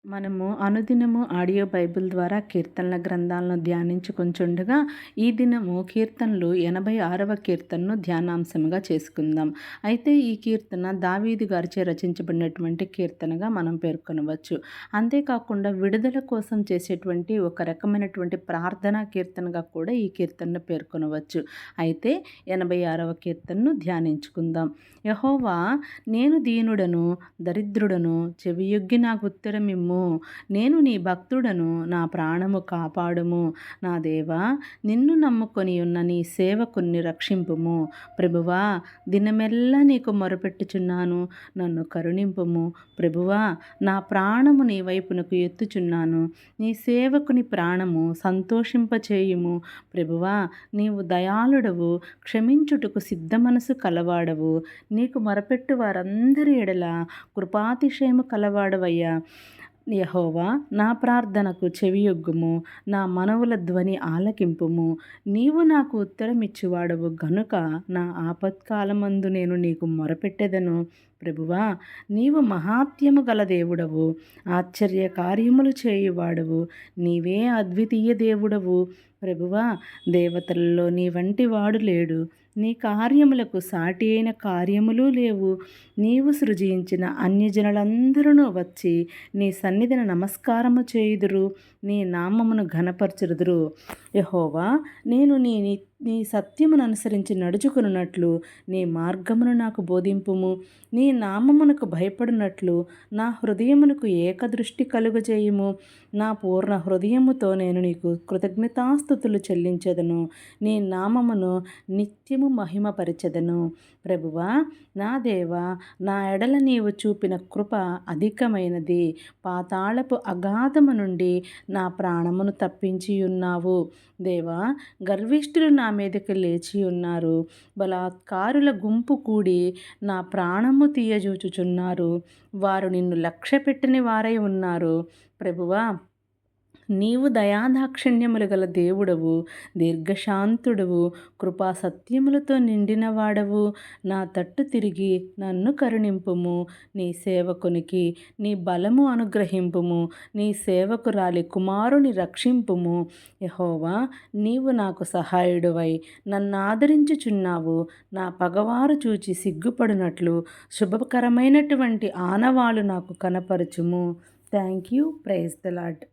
మనము అనుదినము audio Bible ద్వారా కీర్తనల గ్రంథాలను ధ్యానించుకొంచుండగా ఈ దినము కీర్తనలు 86వ కీర్తనను ధ్యానాంశముగా చేసుకుందాం. అయితే ఈ కీర్తన దావీదు గారిచే రచించబడినటువంటి కీర్తనగా మనం పేర్కొనవచ్చు. అంతేకాకుండా విడుదల కోసం చేసేటువంటి ఒక రకమైనటువంటి ప్రార్థనా కీర్తనగా కూడా ఈ కీర్తనను పేర్కొనవచ్చు. అయితే 86వ కీర్తనను ధ్యానించుకుందాం. యెహోవా, నేను దీనుడను దరిద్రుడను, చెవియొగ్గి నాకు ఉత్తరమిమ్ము. నేను నీ భక్తుడను, నా ప్రాణము కాపాడుము. నా దేవా, నిన్ను నమ్ముకొని ఉన్న నీ సేవకుని రక్షింపుము. ప్రభువా, దినమెల్లా నీకు మొరపెట్టుచున్నాను, నన్ను కరుణింపుము. ప్రభువా, నా ప్రాణము నీ వైపునకు ఎత్తుచున్నాను, నీ సేవకుని ప్రాణము సంతోషింపచేయుము. ప్రభువా, నీవు దయాళుడవు, క్షమించుటకు సిద్ధ మనసు కలవాడవు. నీకు మొరపెట్టు వారందరి ఎడల కృపాతిశయము కలవాడవయ్యా. యెహోవా, నా ప్రార్థనకు చెవియొగ్గుము, నా మనవుల ధ్వని ఆలకింపుము. నీవు నాకు ఉత్తరమిచ్చువాడవు గనుక నా ఆపత్కాలమందు నేను నీకు మొరపెట్టెదను. ప్రభువా, నీవు మహాత్యము గల దేవుడవు, ఆశ్చర్య కార్యములు చేయువాడవు. నీవే అద్వితీయ దేవుడవు. ప్రభువా, దేవతలలో నీ వంటి వాడు లేడు. నీ కార్యములకు సాటి అయిన కార్యములు లేవు. నీవు సృజించిన అన్యజనులందరూ వచ్చి నీ సన్నిధిన నమస్కారము చేయుదురు, నీ నామమును ఘనపరచుదురు. యెహోవా, నేను నీ సత్యమును అనుసరించి నడుచుకున్నట్లు నీ మార్గమును నాకు బోధింపుము. నీ నామమునకు భయపడినట్లు నా హృదయమునకు ఏకదృష్టి కలుగజేయుము. నా పూర్ణ హృదయముతో నేను నీకు కృతజ్ఞతాస్తుతులు చెల్లించెదను. నీ నామమును నిత్యము మహిమపరచెదను. ప్రభువా, నా దేవా, నా ఎడల నీవు చూపిన కృప అధికమైనది. పాతాళపు అగాధము నుండి నా ప్రాణమును తప్పించి ఉన్నావు. దేవా, గర్విష్ఠులు నా మీదకి లేచి ఉన్నారు. బలాత్కారుల గుంపు కూడి నా ప్రాణము తీయజూచుచున్నారు. వారు నిన్ను లక్ష్యపెట్టని వారై ఉన్నారు. ప్రభువా, నీవు దయాదాక్షిణ్యములు గల దేవుడవు, దీర్ఘశాంతుడవు, కృపా సత్యములతో నిండిన వాడవు. నా తట్టు తిరిగి నన్ను కరుణింపుము. నీ సేవకునికి నీ బలము అనుగ్రహింపుము. నీ సేవకురాలి కుమారుని రక్షింపుము. యెహోవా, నీవు నాకు సహాయుడువై నన్ను ఆదరించుచున్నావు. నా పగవారు చూచి సిగ్గుపడినట్లు శుభకరమైనటువంటి ఆనవాలు నాకు కనపరచుము. Thank you. Praise the lord.